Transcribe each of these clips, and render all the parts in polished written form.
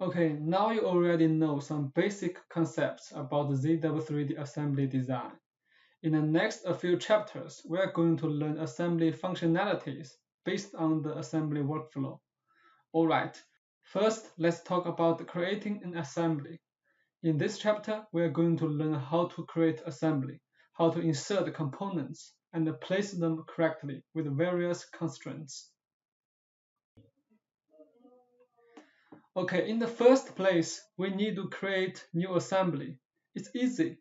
Okay, now you already know some basic concepts about the ZW3D assembly design. In the next few chapters, we are going to learn assembly functionalities based on the assembly workflow. Alright, first let's talk about creating an assembly. In this chapter, we are going to learn how to create assembly, how to insert components, and place them correctly with various constraints. Okay, in the first place, we need to create new assembly. It's easy.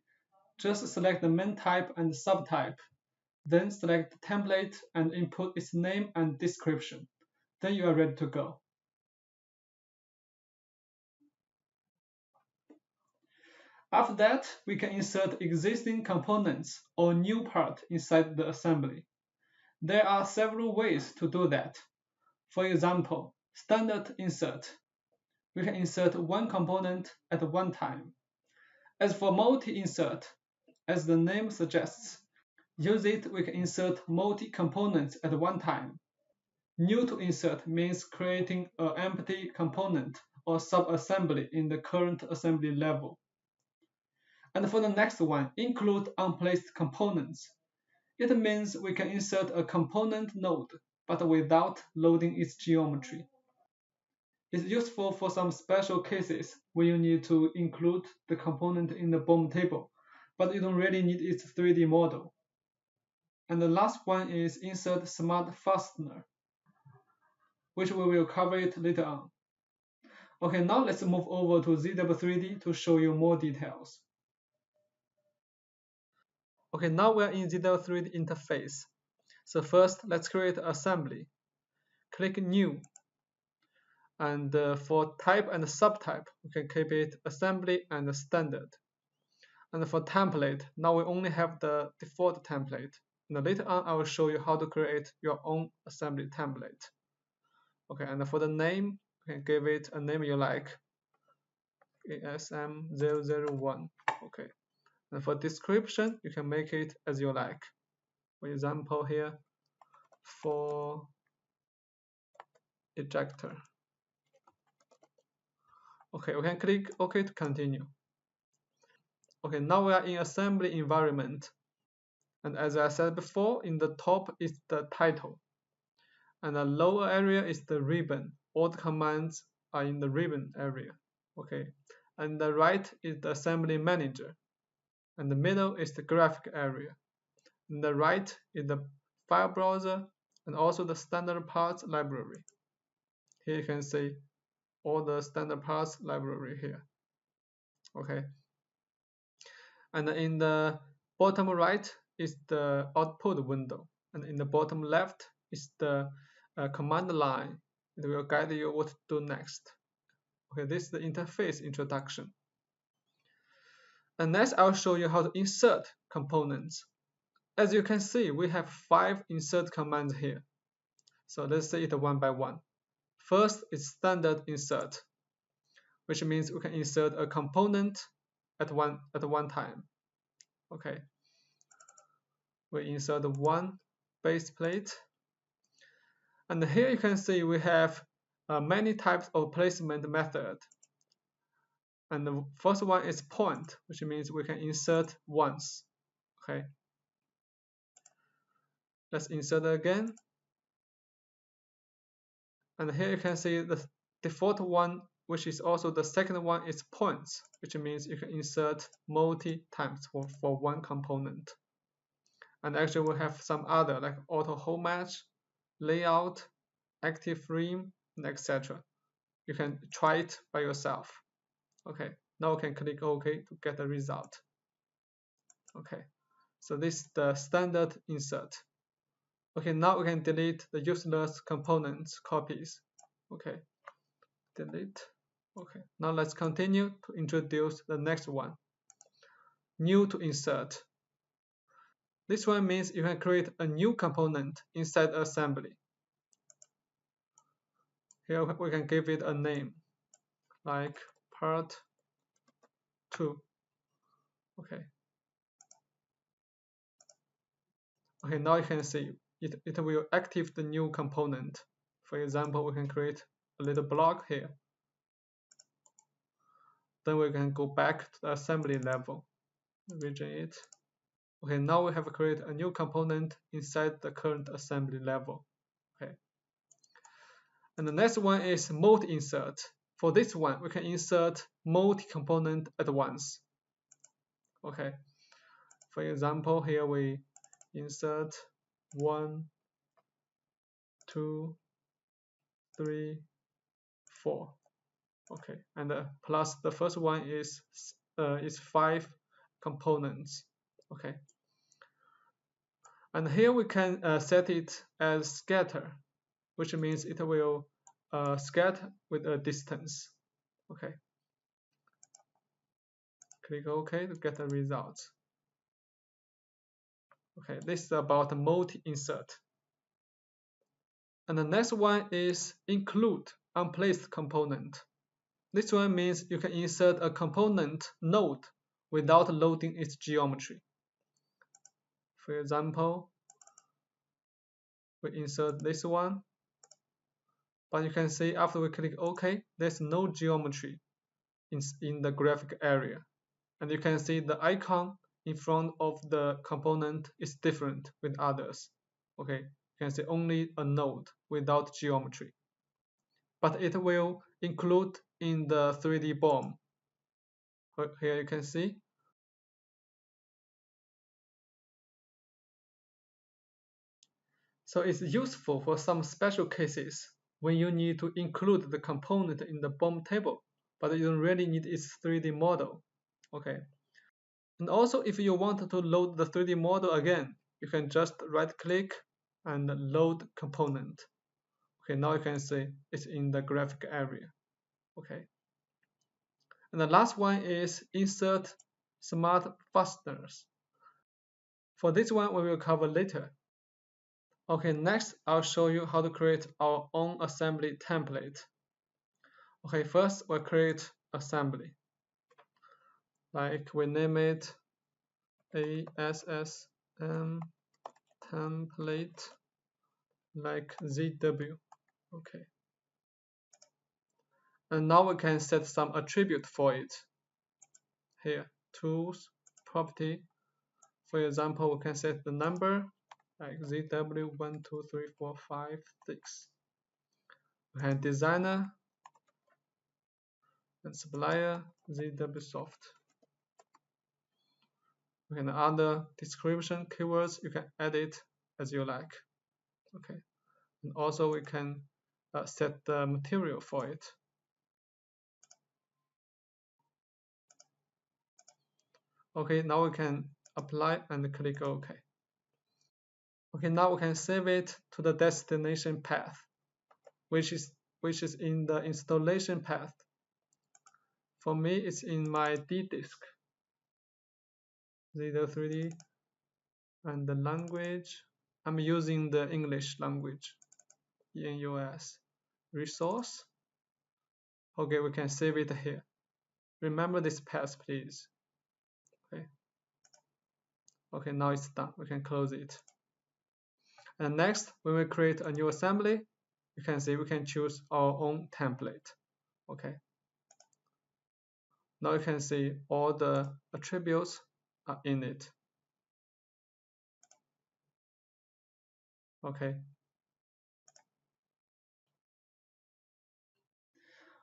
Just select the main type and subtype. Then select the template and input its name and description. Then you are ready to go. After that, we can insert existing components or new part inside the assembly. There are several ways to do that. For example, standard insert. We can insert one component at one time. As for multi-insert, as the name suggests, use it we can insert multi-components at one time. New to insert means creating an empty component or sub-assembly in the current assembly level. And for the next one, include unplaced components. It means we can insert a component node, but without loading its geometry. It's useful for some special cases when you need to include the component in the BOM table, but you don't really need its 3D model. And the last one is insert smart fastener, which we will cover it later on. Okay, now let's move over to ZW3D to show you more details. Okay, now we're in ZW3D interface. So first, let's create assembly. Click New. And for type and subtype, we can keep it assembly and standard. And for template, now we only have the default template. And later on, I will show you how to create your own assembly template. Okay, and for the name, you can give it a name you like. ASM001. Okay. And for description, you can make it as you like. For example, here, for ejector. Okay, we can click OK to continue. Okay, now we are in assembly environment. And as I said before, in the top is the title. And the lower area is the ribbon. All the commands are in the ribbon area. Okay. And the right is the assembly manager. And the middle is the graphic area. And the right is the file browser and also the standard parts library. Here you can see all the standard parts library here. Okay. And in the bottom right is the output window. And in the bottom left is the command line. It will guide you what to do next. Okay, this is the interface introduction. And next, I'll show you how to insert components. As you can see, we have 5 insert commands here. So let's see it one by one. First is standard insert, which means we can insert a component at one time. Okay. We insert one base plate. And here you can see we have many types of placement method. And the first one is point, which means we can insert once. Okay. Let's insert again. And here you can see the default one, which is also the second one, is points, which means you can insert multi times for one component. And actually we have some other like auto hole match, layout, active frame, and etc. You can try it by yourself. Okay, now we can click OK to get the result. Okay, so this is the standard insert. Okay, now we can delete the useless components copies. Okay, delete. Okay, now let's continue to introduce the next one. New to insert. This one means you can create a new component inside assembly. Here we can give it a name, like part 2. Okay. Okay, now you can see it will activate the new component. For example, we can create a little block here. then we can go back to the assembly level, region it. Okay, now we have created a new component inside the current assembly level. Okay, and the next one is multi-insert. For this one, we can insert multi-component at once. Okay, for example, here we insert 1, 2, 3, 4. Okay, and plus the first one is 5 components. Okay, and here we can set it as scatter, which means it will scatter with a distance. Okay, click OK to get the results. Okay, this is about multi-insert. And the next one is include unplaced component. This one means you can insert a component node without loading its geometry. For example, we insert this one, but you can see after we click OK, there's no geometry in the graphic area. And you can see the icon in front of the component is different with others. Okay, you can see only a node without geometry. But it will include in the 3D BOM. Here you can see. So it's useful for some special cases when you need to include the component in the BOM table, but you don't really need its 3D model. Okay. And also, if you want to load the 3D model again, you can just right-click and load component. Okay, now you can see it's in the graphic area. Okay. And the last one is insert smart fasteners. For this one, we will cover later. Okay, next I'll show you how to create our own assembly template. Okay, first we'll create assembly. Like we name it ASSM template like ZW. Okay. And now we can set some attribute for it. Here, tools, property. For example, we can set the number like ZW1, 2, 3, 4, 5, 6. We have designer and supplier ZW soft. We can other description keywords, you can add it as you like. Okay, and also we can set the material for it. Okay, now we can apply and click OK. Okay, now we can save it to the destination path, which is in the installation path. For me, it's in my D disk, ZW3D, and the language, I'm using the English language, ENUS. Resource. Okay, we can save it here. Remember this path, please. Okay. Okay, now it's done. We can close it. And next, when we create a new assembly, you can see we can choose our own template. Okay. Now you can see all the attributes are in it. Okay.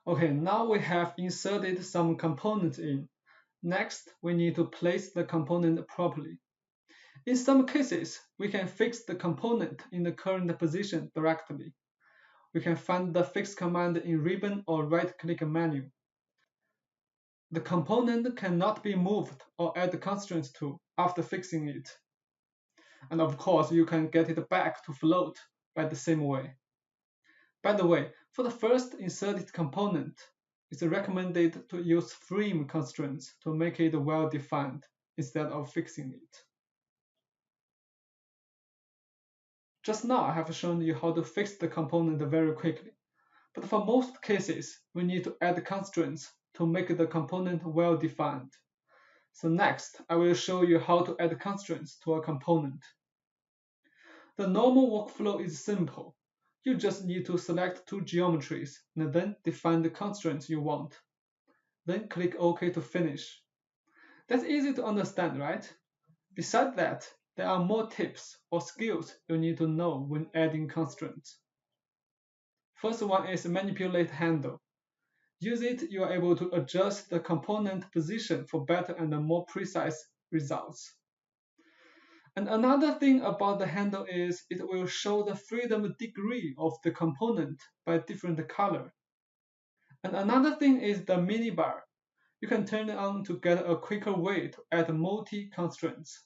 Okay, now we have inserted some components in. Next, we need to place the component properly. In some cases, we can fix the component in the current position directly. We can find the fix command in ribbon or right-click menu. The component cannot be moved or add constraints to after fixing it. And of course, you can get it back to float by the same way. By the way, for the first inserted component, it's recommended to use frame constraints to make it well-defined instead of fixing it. Just now, I have shown you how to fix the component very quickly. But for most cases, we need to add constraints to make the component well-defined. So next, I will show you how to add constraints to a component. The normal workflow is simple. You just need to select two geometries and then define the constraints you want. then click OK to finish. That's easy to understand, right? Besides that, there are more tips or skills you need to know when adding constraints. First one is manipulate handle. Use it, you are able to adjust the component position for better and more precise results. And another thing about the handle is it will show the freedom degree of the component by different color. And another thing is the mini bar. You can turn it on to get a quicker way to add multi-constraints.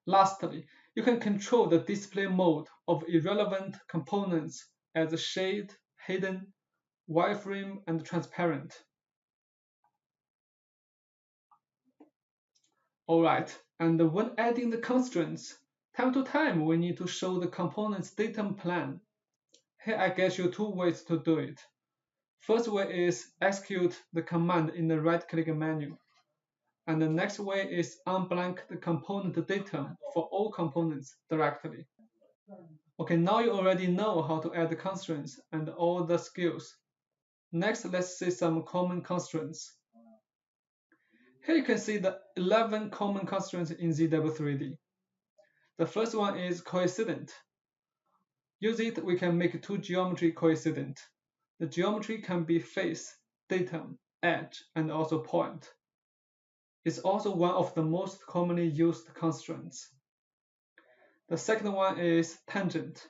Lastly, you can control the display mode of irrelevant components as shade, hidden, wireframe, and transparent. Alright, and when adding the constraints, time to time we need to show the component's datum plan. Here I get you two ways to do it. First way is execute the command in the right-click menu. And the next way is unblank the component datum for all components directly. Okay, now you already know how to add the constraints and all the skills. Next, let's see some common constraints. Here you can see the 11 common constraints in ZW3D. The first one is coincident. Use it, we can make two geometry coincident. The geometry can be face, datum, edge, and also point. It's also one of the most commonly used constraints. The second one is tangent.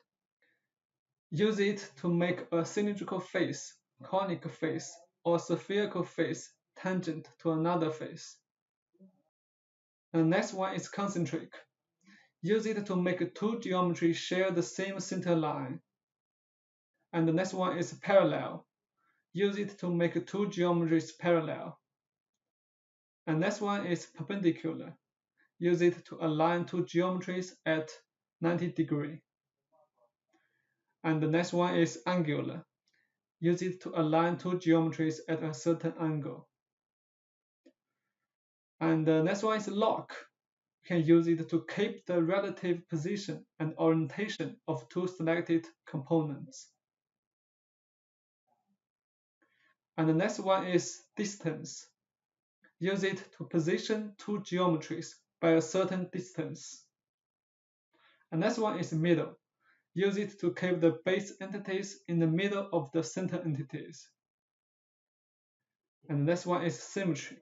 Use it to make a cylindrical face, conic face, or spherical face tangent to another face. And the next one is concentric. Use it to make two geometries share the same center line. And the next one is parallel. Use it to make two geometries parallel. And next one is perpendicular. Use it to align two geometries at 90 degrees. And the next one is angular. Use it to align two geometries at a certain angle. And the next one is lock. You can use it to keep the relative position and orientation of two selected components. And the next one is distance. Use it to position two geometries by a certain distance. And next one is middle. Use it to keep the base entities in the middle of the center entities. And the next one is symmetry.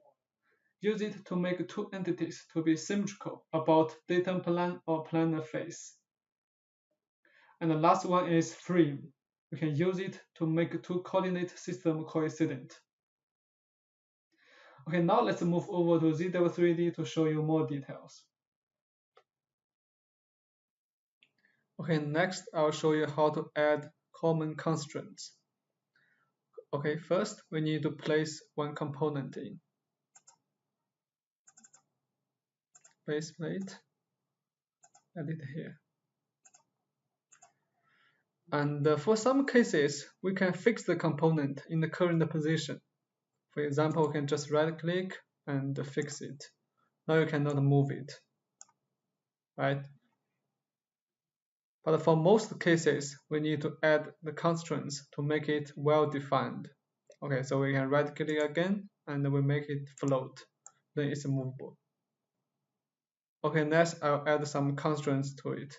Use it to make two entities to be symmetrical about datum plan or planar face. And the last one is frame. You can use it to make two coordinate system coincident. Okay, now let's move over to ZW3D to show you more details. Okay, next I'll show you how to add common constraints. Okay, first we need to place one component in. Base plate, add it here. And for some cases, we can fix the component in the current position. For example, we can just right click and fix it. Now you cannot move it, right? But for most cases, we need to add the constraints to make it well defined. Okay, so we can right click again and we make it float. Then it's movable. Okay, next I'll add some constraints to it.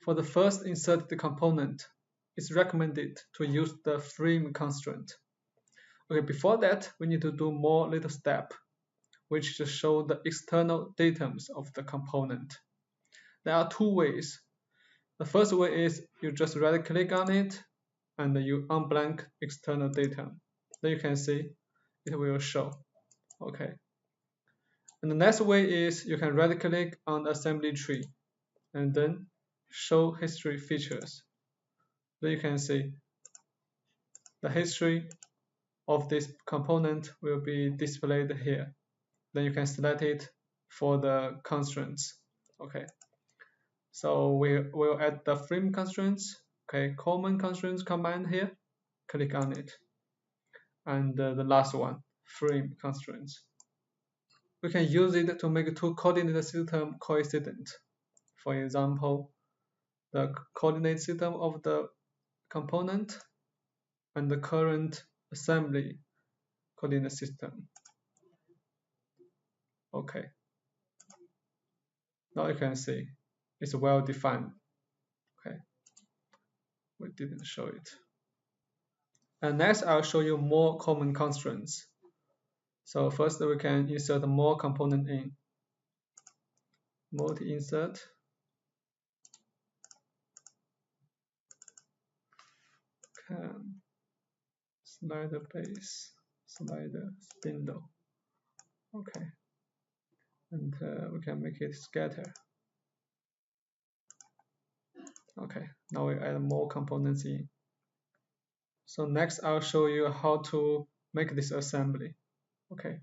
For the first inserted component, it's recommended to use the frame constraint. Okay, before that, we need to do more little step, which just show the external datums of the component. There are two ways. The first way is you just right click on it and you unblank external datum. Then you can see it will show. Okay. And the next way is you can right click on the assembly tree and then show history features. Then you can see the history of this component will be displayed here. Then you can select it for the constraints. Okay. So we will add the frame constraints. Okay, common constraints command here. Click on it. And the last one, frame constraints. We can use it to make two coordinate system coincident. For example, the coordinate system of the component and the current assembly coordinate system. Okay. Now you can see it's well defined. Okay. We didn't show it. And next, I'll show you more common constraints. So first, we can insert more component in. Multi-insert. Slider base, slider spindle. Okay. And we can make it scatter. Okay. Now we add more components in. So next, I'll show you how to make this assembly. Okay.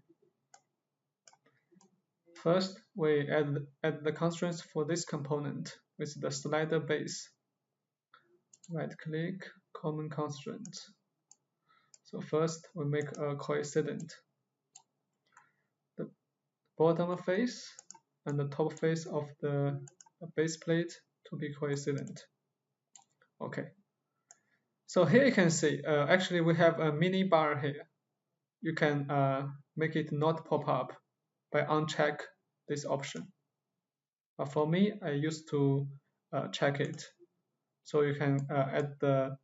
First, we add the constraints for this component with the slider base. Right-click, common constraint. So first, we make a coincident. The bottom face and the top face of the base plate to be coincident. Okay. So here you can see, actually we have a mini bar here. You can make it not pop up by uncheck this option. But for me, I used to check it, so you can add the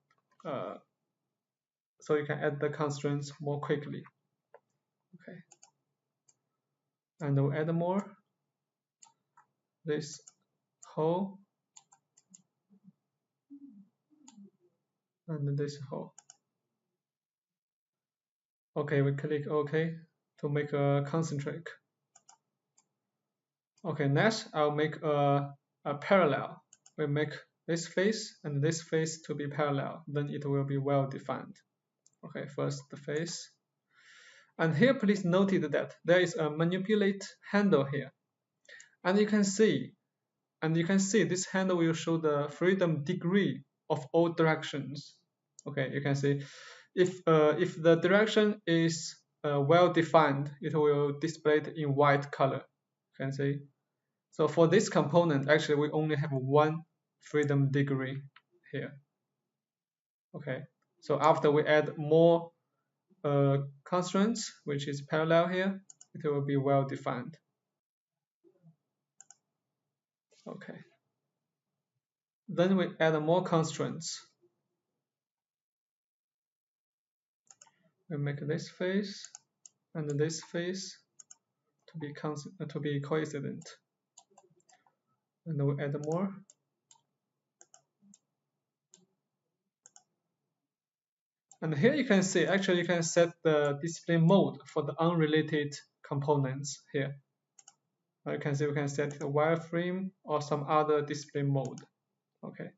constraints more quickly. Okay, and we'll add more. This hole and this hole. Okay, we click OK to make a concentric. Okay, next I'll make a parallel. We make this face and this face to be parallel, then it will be well defined. Okay, first the face. And here please note that there is a manipulate handle here. And you can see this handle will show the freedom degree of all directions. Okay, you can see if the direction is well defined, it will display it in white color. You can see. So for this component, actually we only have one freedom degree here. Okay, so after we add more constraints, which is parallel here, it will be well defined. Okay. Then we add more constraints. We make this face and this face to be coincident. And we add more. And here you can see, actually you can set the display mode for the unrelated components here. You can see we can set a wireframe or some other display mode. Okay.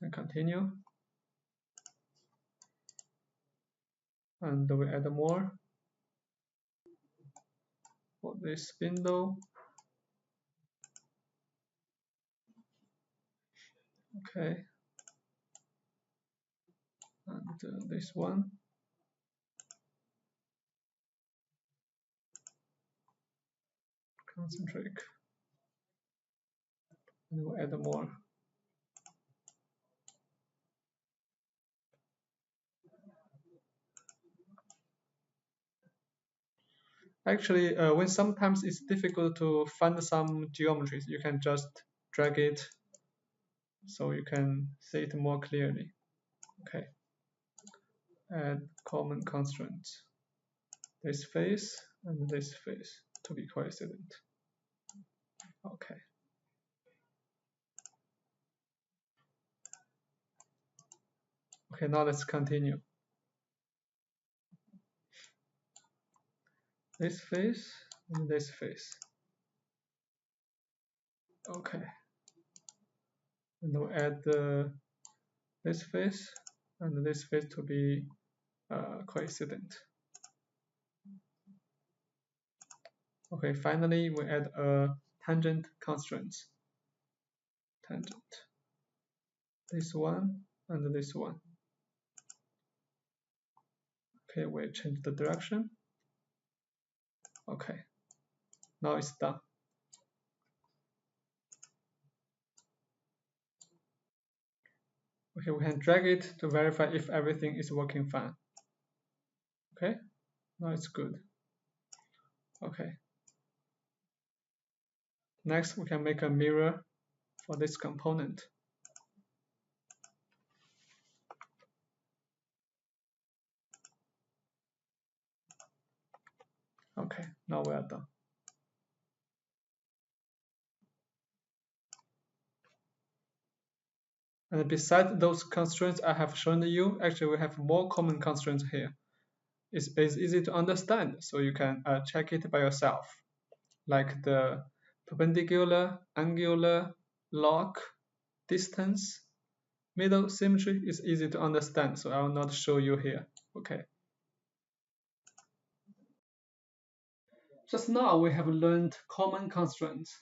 And continue. And we add more for this spindle. Okay. And this one. Concentric. And we'll add more. Actually, when sometimes it's difficult to find some geometries, you can just drag it so you can see it more clearly. Okay. Add common constraints. This face and this face to be coincident. Okay. Okay, now let's continue. This face and this face. Okay. And we'll add this face and this face to be coincident. Okay, finally we add a tangent constraints. Tangent. This one and this one. Okay, we change the direction. Okay, now it's done. Okay, we can drag it to verify if everything is working fine. Okay, now it's good. Okay. Next, we can make a mirror for this component. Okay, now we are done. And besides those constraints I have shown you, actually we have more common constraints here. It's easy to understand, so you can check it by yourself, like the perpendicular, angular, log, distance, middle symmetry is easy to understand, so I will not show you here. Okay. Just now we have learned common constraints.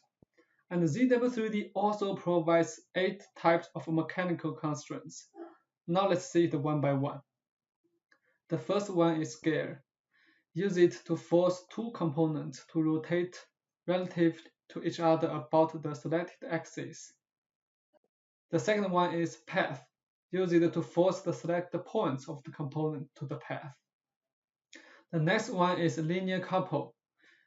And ZW3D also provides 8 types of mechanical constraints. Now let's see it one by one. The first one is gear. Use it to force two components to rotate relative to each other about the selected axis. The second one is path. Use it to force the selected points of the component to the path. The next one is linear couple.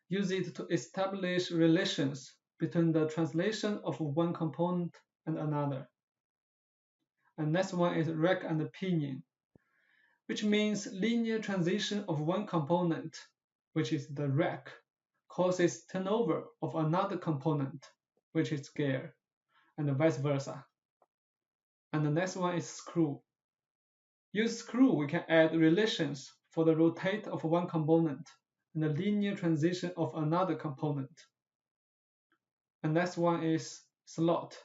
Use it to establish relations between the translation of one component and another. And next one is rack and pinion, which means linear transition of one component, which is the rack, causes turnover of another component, which is gear, and vice versa. And the next one is screw. Use screw, we can add relations for the rotate of one component and the linear transition of another component. And next one is slot.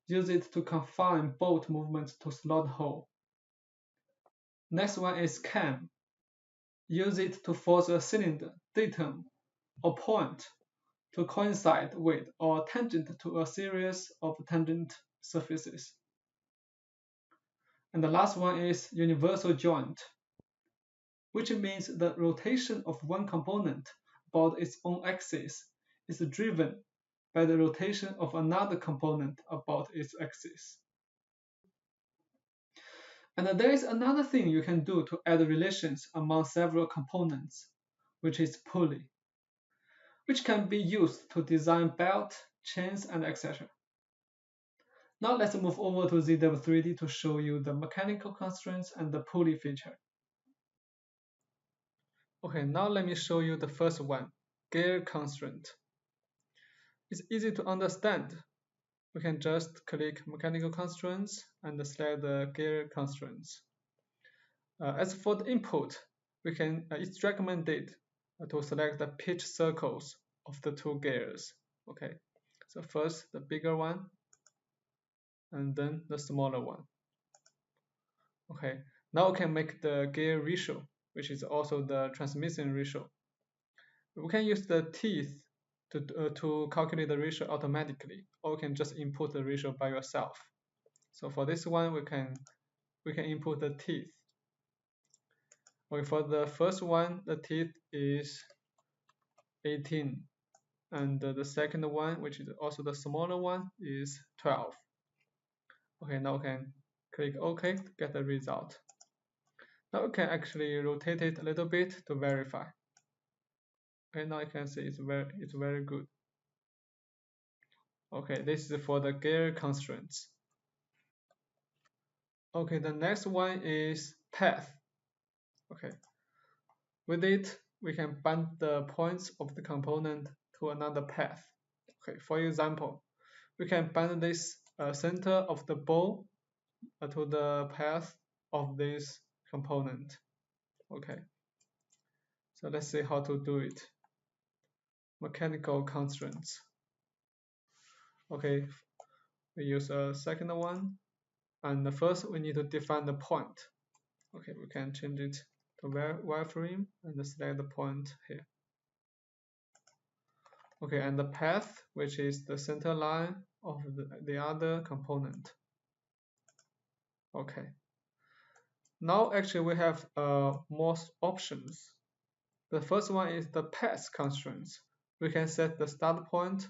Use it to confine bolt movements to slot hole. Next one is cam. Use it to force a cylinder, datum, or point to coincide with or tangent to a series of tangent surfaces. And the last one is universal joint, which means the rotation of one component about its own axis is driven by the rotation of another component about its axis. And there is another thing you can do to add relations among several components, which is pulley, which can be used to design belt, chains, and etc. Now let's move over to ZW3D to show you the mechanical constraints and the pulley feature. Okay, now let me show you the first one, gear constraint. It's easy to understand. We can just click mechanical constraints and select the gear constraints. As for the input, it's recommended to select the pitch circles of the two gears. Okay, so first the bigger one, and then the smaller one. Okay, now we can make the gear ratio, which is also the transmission ratio. We can use the teeth to calculate the ratio automatically, or we can just input the ratio by yourself. So for this one, we can input the teeth. Okay, for the first one, the teeth is 18, and the second one, which is also the smaller one, is 12. Okay, now we can click OK to get the result. Now we can actually rotate it a little bit to verify. Okay, now you can see it's very good. Okay, this is for the gear constraints. Okay, the next one is path. Okay, with it, we can bind the points of the component to another path. Okay, for example, we can bind this center of the ball to the path of this component. Okay, so let's see how to do it. Mechanical constraints. Okay, we use a second one, and first we need to define the point. Okay, we can change it to wireframe and select the point here. Okay, and the path, which is the center line of the other component. Okay. Now actually we have more options. The first one is the path constraints. We can set the start point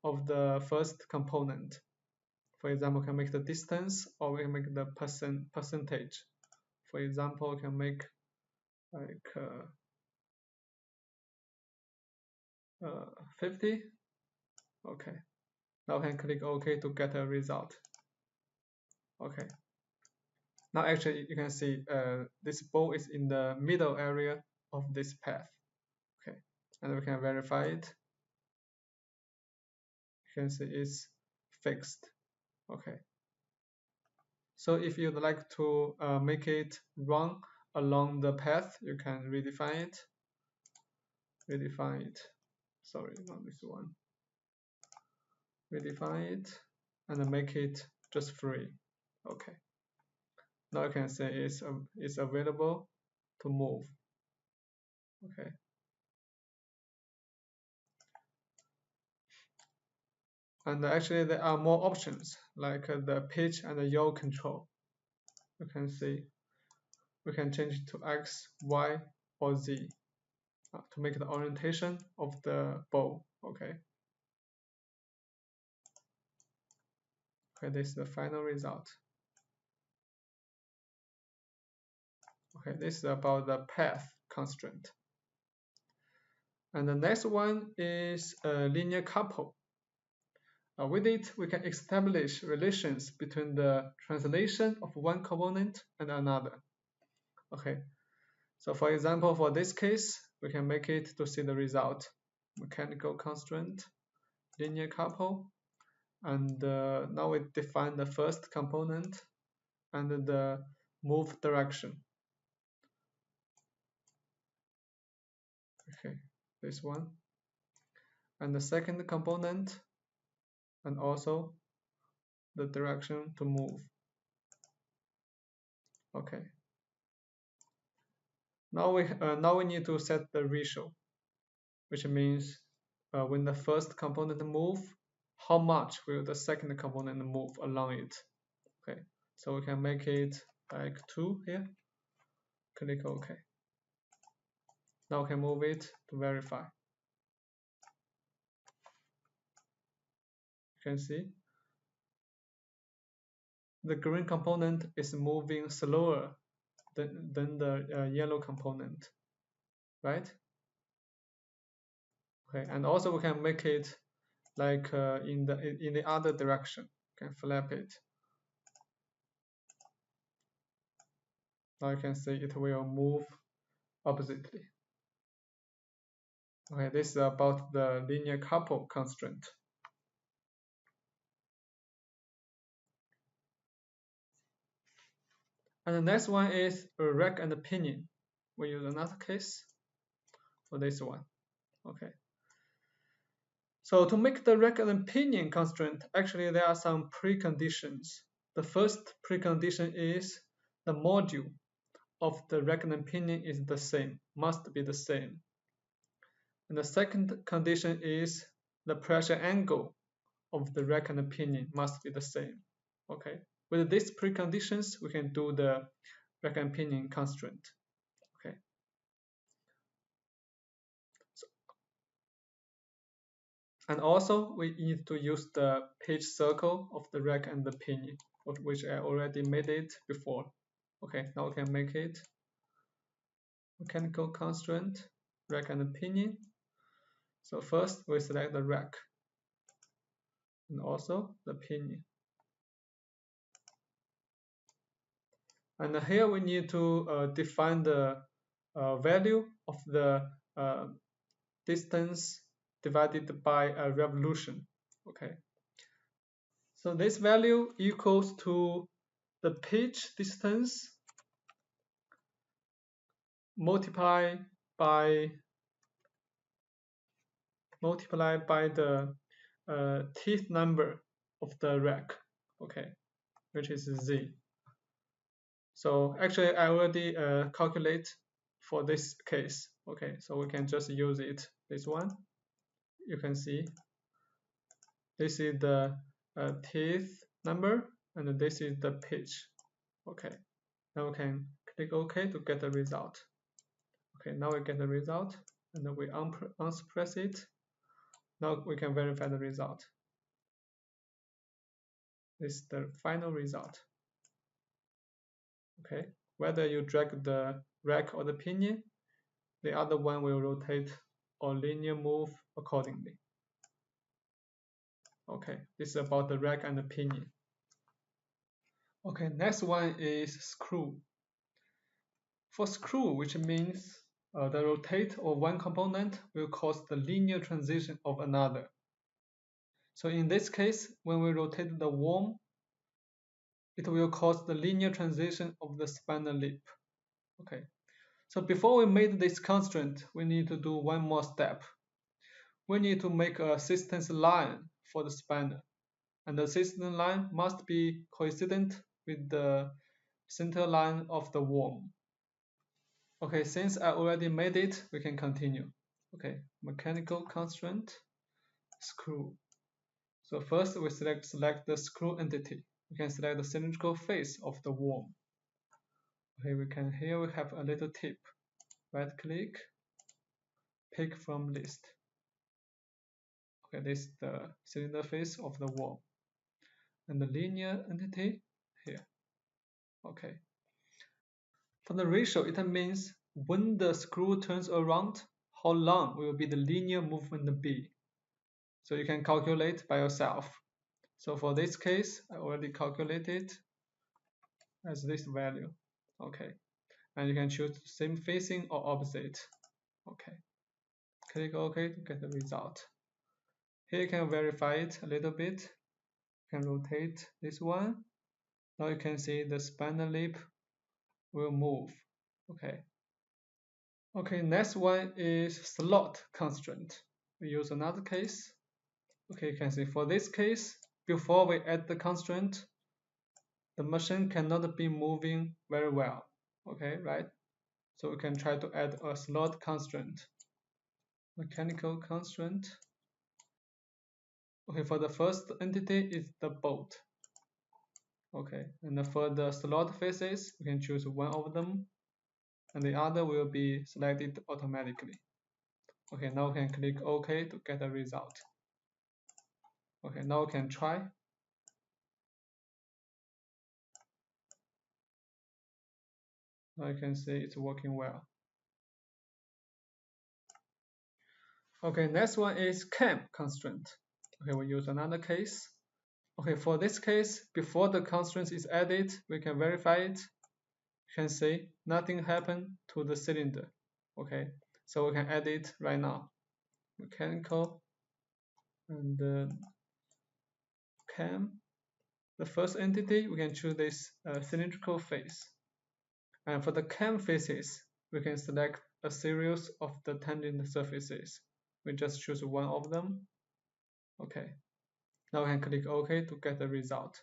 of the first component. For example, we can make the distance, or we can make the percentage. For example, we can make like 50. Okay. Now we can click OK to get a result. Okay. Now actually you can see this ball is in the middle area of this path. Okay. And we can verify it. You can see it's fixed. Okay. So if you'd like to make it run along the path, you can redefine it. Sorry, not this one. Redefine it and then make it just free. Okay. Now you can say it's available to move. Okay. And actually there are more options like the pitch and the yaw control. You can see we can change it to X, Y, or Z to make the orientation of the bow. Okay. Okay, this is the final result. Okay, this is about the path constraint. And the next one is a linear couple. With it, we can establish relations between the translation of one component and another. Okay, so for example, for this case, we can make it to see the result. Mechanical constraint, linear couple, and now we define the first component and the move direction. Okay, this one. And the second component, and also the direction to move. Okay. Now we need to set the ratio, which means when the first component move, how much will the second component move along it? Okay, so we can make it like 2 here. Click OK. Now we can move it to verify. You can see the green component is moving slower than the yellow component, right? Okay, and also we can make it like in the other direction. You can flip it. Now you can see it will move oppositely. Okay, this is about the linear couple constraint. And the next one is a rack and pinion. We use another case for this one. Okay. So to make the rack and pinion constraint, actually there are some preconditions. The first precondition is the module of the rack and pinion is the same, must be the same. And the second condition is the pressure angle of the rack and pinion must be the same. Okay. With these preconditions, we can do the rack and pinion constraint. Okay. And also, we need to use the pitch circle of the rack and the pinion, of which I already made it before. Okay, now we can make it mechanical constraint, rack and pinion. So first, we select the rack and also the pinion. And here we need to define the value of the distance divided by a revolution. Okay. So this value equals to the pitch distance multiplied by the teeth number of the rack. Okay, which is Z. So actually I already calculate for this case. Okay, so we can just use it. This one, you can see this is the teeth number and this is the pitch. Okay, now we can click OK to get the result. Okay, now we get the result and then we unpress it. Now we can verify the result. This is the final result. Okay, whether you drag the rack or the pinion, the other one will rotate or linear move accordingly. Okay, this is about the rack and the pinion. Okay, next one is screw. For screw, which means the rotate of one component will cause the linear transition of another. So in this case, when we rotate the worm, it will cause the linear transition of the spanner lip. Okay, so before we made this constraint, we need to do one more step. We need to make a assistance line for the spanner, and the assistance line must be coincident with the center line of the worm. Okay, since I already made it, we can continue. Okay, mechanical constraint, screw. So first we select the screw entity. We can select the cylindrical face of the worm. Okay, here we have a little tip. Right click, pick from list. Okay, this is the cylinder face of the worm. And the linear entity here. Okay. For the ratio, it means when the screw turns around, how long will be the linear movement be. So you can calculate by yourself. So for this case, I already calculated as this value. Okay. And you can choose same facing or opposite. Okay. Click OK to get the result. Here you can verify it a little bit. You can rotate this one. Now you can see the spanner lip will move. Okay. Okay, next one is slot constraint. We use another case. Okay, you can see for this case, before we add the constraint, the machine cannot be moving very well. Okay, right? So we can try to add a slot constraint. Mechanical constraint. Okay, for the first entity is the bolt. Okay, and for the slot faces, we can choose one of them, and the other will be selected automatically. Okay, now we can click OK to get a result. Okay, now we can try. Now you can see it's working well. Okay, next one is cam constraint. Okay, we use another case. Okay, for this case, before the constraint is added, we can verify it. You can see nothing happened to the cylinder. Okay, so we can add it right now. Mechanical and cam. The first entity, we can choose this cylindrical face. And for the cam faces, we can select a series of the tangent surfaces. We just choose one of them. Okay. Now we can click OK to get the result.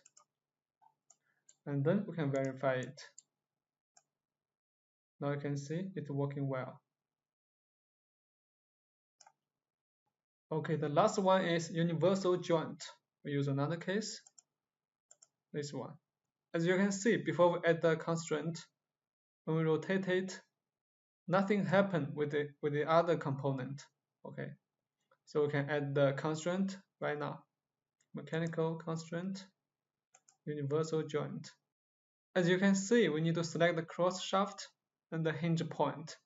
And then we can verify it. Now you can see it's working well. Okay, the last one is universal joint. We use another case. This one. As you can see, before we add the constraint, when we rotate it, nothing happened with the other component. Okay, so we can add the constraint right now. Mechanical constraint, universal joint. As you can see, we need to select the cross shaft and the hinge point.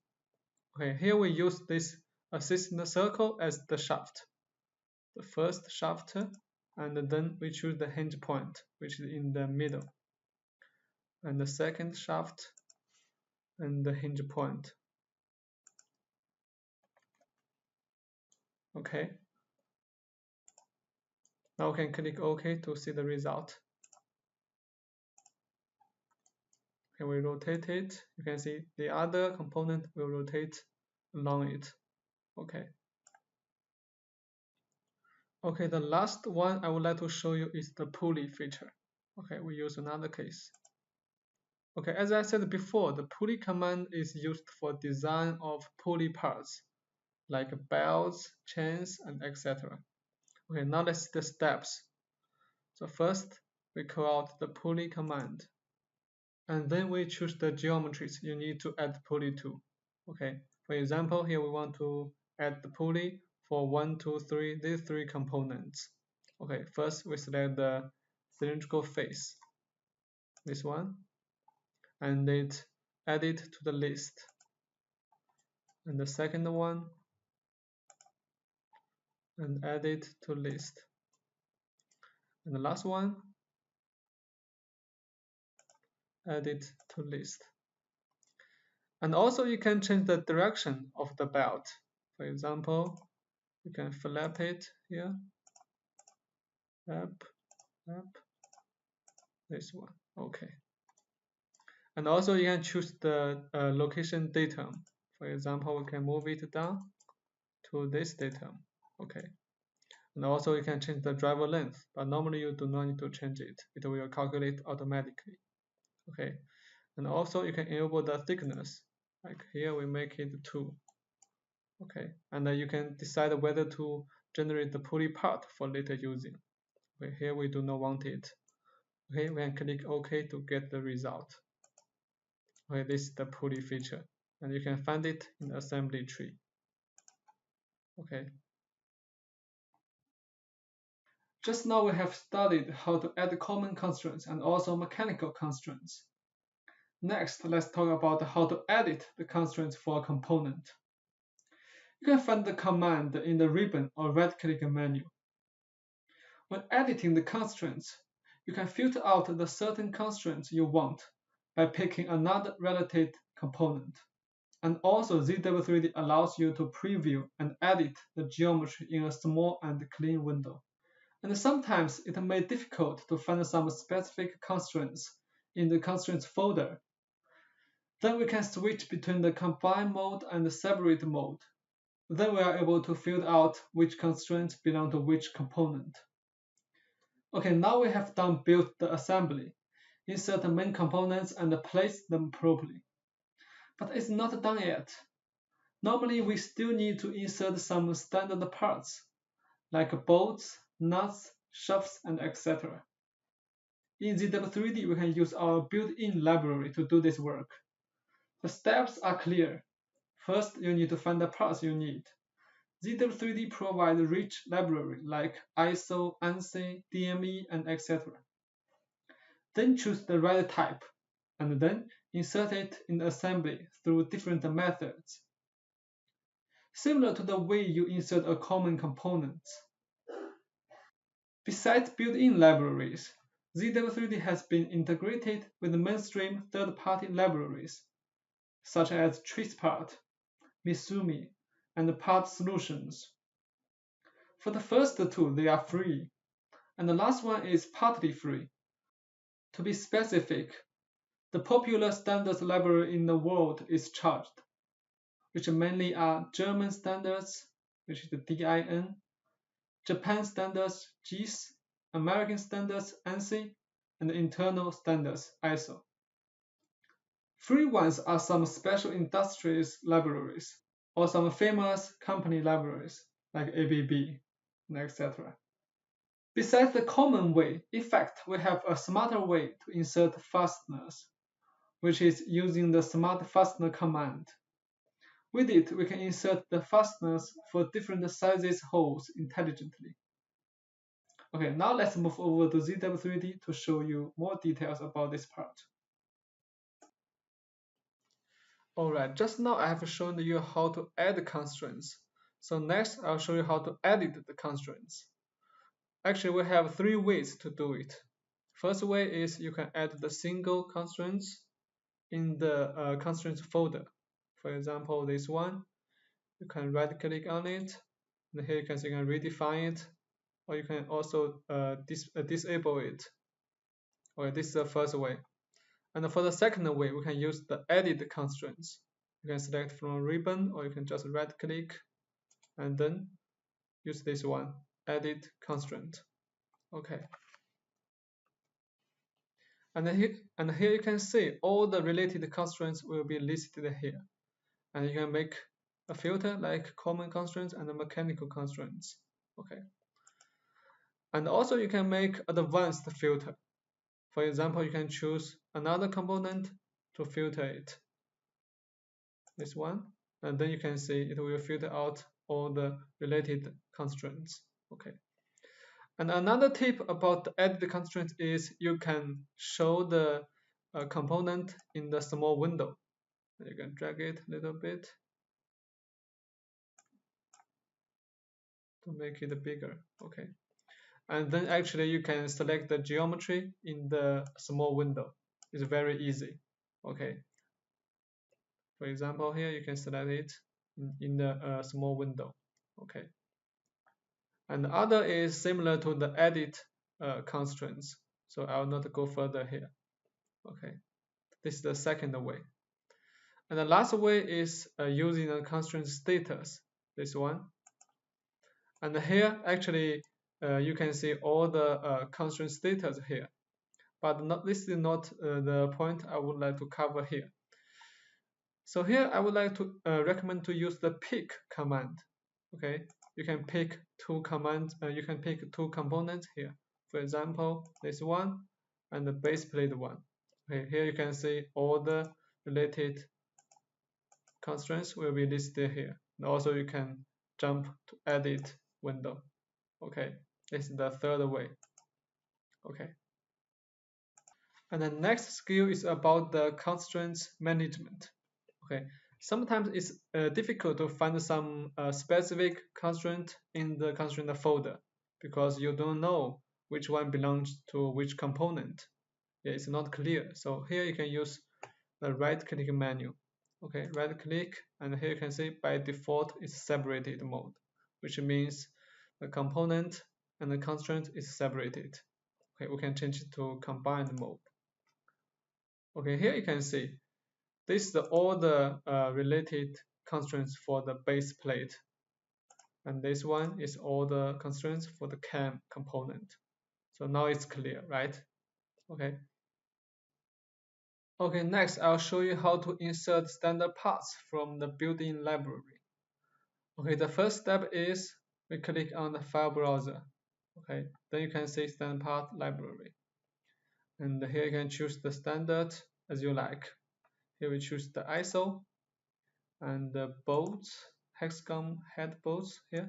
Okay, here we use this assistant circle as the shaft. The first shaft, and then we choose the hinge point, which is in the middle. And the second shaft and the hinge point. Okay. Now we can click OK to see the result. Okay, we rotate it. You can see the other component will rotate along it. Okay. Okay, the last one I would like to show you is the pulley feature. Okay, we use another case. Okay, as I said before, the pulley command is used for design of pulley parts, like belts, chains, and etc. Okay, now let's see the steps. So first, we call out the pulley command. And then we choose the geometries you need to add pulley to. Okay, for example, here we want to add the pulley for 1, 2, 3, these 3 components. Okay, first we select the cylindrical face, this one, and add it to the list. And the second one, and add it to list. And the last one, add it to list. And also you can change the direction of the belt. For example, you can flap it here, flap, this one, okay. And also you can choose the location datum. For example, we can move it down to this datum, okay. And also you can change the driver length, but normally you do not need to change it. It will calculate automatically, okay. And also you can enable the thickness, like here we make it 2, okay. And then you can decide whether to generate the pulley part for later using. Okay, here we do not want it. Okay, we can click OK to get the result. Okay, this is the pulley feature, and you can find it in the assembly tree. Okay. Just now we have studied how to add common constraints and also mechanical constraints. Next, let's talk about how to edit the constraints for a component. You can find the command in the ribbon or right-click menu. When editing the constraints, you can filter out the certain constraints you want by picking another related component. And also ZW3D allows you to preview and edit the geometry in a small and clean window. And sometimes it may be difficult to find some specific constraints in the constraints folder. Then we can switch between the combine mode and the separate mode. Then we are able to filter out which constraints belong to which component. Okay, now we have built the assembly. Insert the main components and place them properly. But it's not done yet. Normally, we still need to insert some standard parts, like bolts, nuts, shafts, and etc. In ZW3D, we can use our built-in library to do this work. The steps are clear. First, you need to find the parts you need. ZW3D provides a rich library like ISO, ANSI, DME, and etc. Then choose the right type, and then insert it in the assembly through different methods. Similar to the way you insert a common component. Besides built-in libraries, ZW3D has been integrated with mainstream third-party libraries, such as TracePart, Misumi, and Part Solutions. For the first two, they are free, and the last one is partly free. To be specific, the popular standards library in the world is charged, which mainly are German standards, which is the DIN, Japan standards, JIS, American standards, ANSI, and internal standards, ISO. Free ones are some special industries libraries, or some famous company libraries, like ABB, etc. Besides the common way, in fact, we have a smarter way to insert fasteners, which is using the smart fastener command. With it, we can insert the fasteners for different sizes holes intelligently. Okay, now let's move over to ZW3D to show you more details about this part. Alright, just now I have shown you how to add constraints. So next, I'll show you how to edit the constraints. Actually, we have 3 ways to do it. First way is you can add the single constraints in the constraints folder. For example, this one, you can right-click on it, and here you can redefine it, or you can also disable it. Okay, this is the first way. And for the second way, we can use the edit constraints. You can select from a ribbon, or you can just right-click, and then use this one, edit constraint. Okay. And here you can see all the related constraints will be listed here. And you can make a filter like common constraints and mechanical constraints. Okay. And also you can make advanced filter. For example, you can choose another component to filter it. This one. And then you can see it will filter out all the related constraints. Okay. And another tip about the edit constraint is you can show the component in the small window. You can drag it a little bit to make it bigger. Okay. And then actually you can select the geometry in the small window. It's very easy. Okay. For example, here you can select it in the small window. Okay. And the other is similar to the edit constraints. So I will not go further here. Okay. This is the second way. And the last way is using a constraint status. This one. And here actually you can see all the constraint status here. But this is not the point I would like to cover here. So here I would like to recommend to use the pick command. Okay, you can pick two commands. You can pick two components here. For example, this one and the base plate one. Okay, here you can see all the related constraints will be listed here. And also you can jump to edit window. Okay, this is the third way. Okay. And the next skill is about the constraints management. Okay, sometimes it's difficult to find some specific constraint in the constraint folder because you don't know which one belongs to which component. Yeah, it's not clear. So here you can use the right-click menu. Okay, right-click, and here you can see by default it's separated mode, which means the component and the constraint is separated. Okay, we can change it to combined mode. Okay, here you can see this is all the related constraints for the base plate. And this one is all the constraints for the cam component. So now it's clear, right? Okay. Okay, next I'll show you how to insert standard parts from the built-in library. Okay, the first step is we click on the file browser. Okay, then you can see standard part library. And here you can choose the standard as you like. Here we choose the ISO and the bolts, hexagon head bolts here.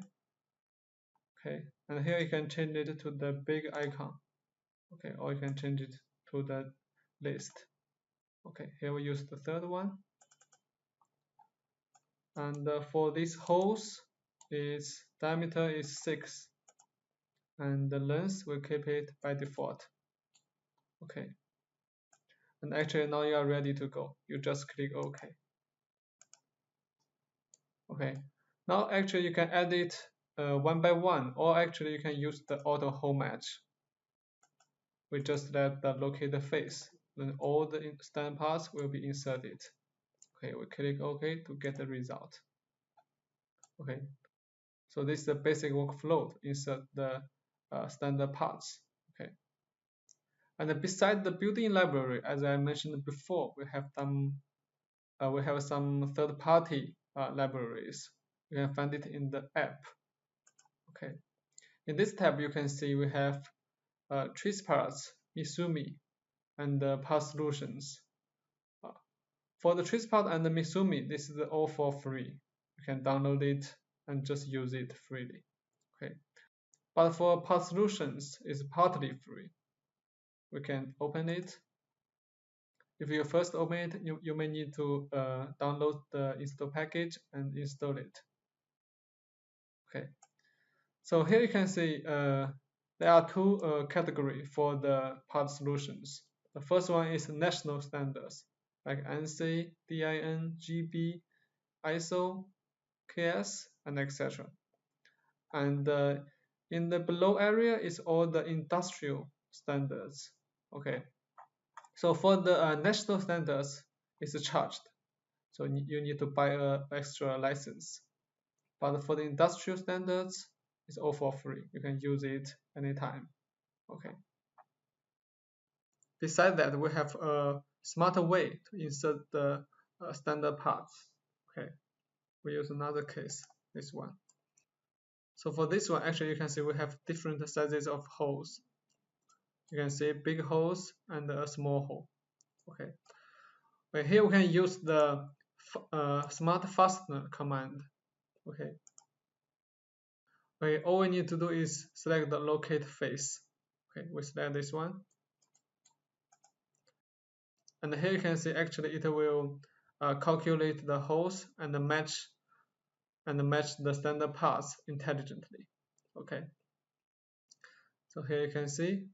Okay, and here you can change it to the big icon. Okay, or you can change it to the list. Okay, here we use the third one. And for these holes, its diameter is 6. And the length will keep it by default. Okay. And actually now you are ready to go. You just click OK. Okay. Now actually you can edit one by one, or actually you can use the auto hole match. We just let the locate the face. Then all the standard parts will be inserted. Okay, we click OK to get the result. Okay, so this is the basic workflow to insert the standard parts. Okay, and beside the built-in library, as I mentioned before, we have some third-party libraries. You can find it in the app. Okay, in this tab you can see we have trace parts, Misumi, and part solutions. For the trace part and the Misumi, this is all for free. You can download it and just use it freely. Okay, but for part solutions, it's partly free. We can open it. If you first open it, you may need to download the install package and install it. Okay, so here you can see there are two categories for the part solutions. The first one is national standards like ANSI, DIN, GB, ISO, KS, and etc. And in the below area is all the industrial standards. Okay, so for the national standards, it's charged, so you need to buy an extra license. But for the industrial standards, it's all for free. You can use it anytime. Okay. Besides that, we have a smarter way to insert the standard parts. Okay, we use another case, this one. So for this one, actually, you can see we have different sizes of holes. You can see big holes and a small hole. Okay. But here we can use the smart fastener command. Okay. Okay, all we need to do is select the locate face. Okay, we select this one. And here you can see actually it will calculate the holes and match the standard parts intelligently. Okay. So here you can see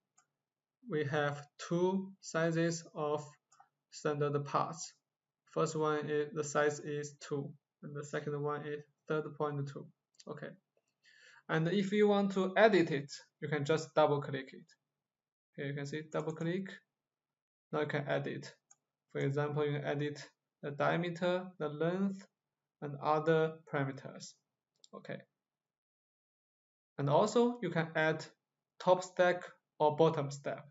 we have two sizes of standard parts. First one is the size is 2, and the second one is 3.2. Okay. And if you want to edit it, you can just double click it. Here you can see double click. Now you can edit. For example, you can edit the diameter, the length, and other parameters. Okay. And also you can add top stack or bottom stack.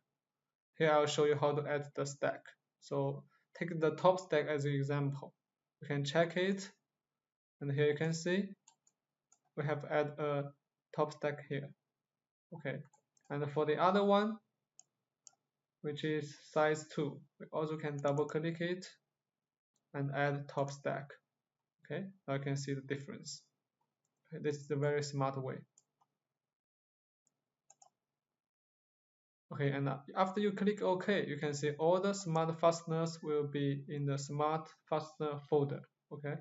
Here I'll show you how to add the stack. So take the top stack as an example. You can check it, and here you can see we have add a top stack here. Okay. And for the other one, which is size 2, we also can double click it and add top stack. Okay, now you can see the difference. Okay, this is a very smart way. Okay, and after you click OK, you can see all the smart fasteners will be in the smart fastener folder. Okay,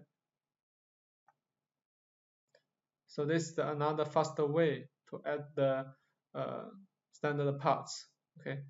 so this is another faster way to add the standard parts. Okay,